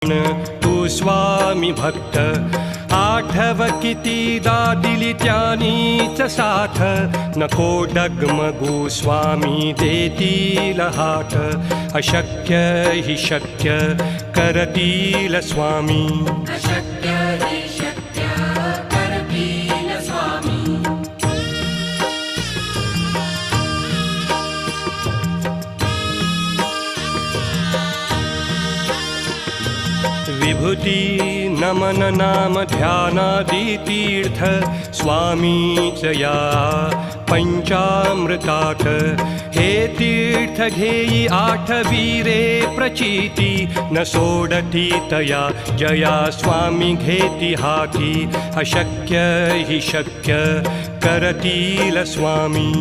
तू स्वामी भक्त आठव कितीदा दिली त्यानीच साथ नको डगमगू स्वामी देतील हात अशक्य हि शक्य करतील स्वामी अशक्य हि शक्य करतील स्वामी विभूती नमन नाम ध्यानादि तीर्थ स्वामीच या पंचामृतात हे तीर्थ घेई आठवीरे प्रचिती न सोडती तया जया स्वामी घेती हाती अशक्य हि शक्य करतील स्वामी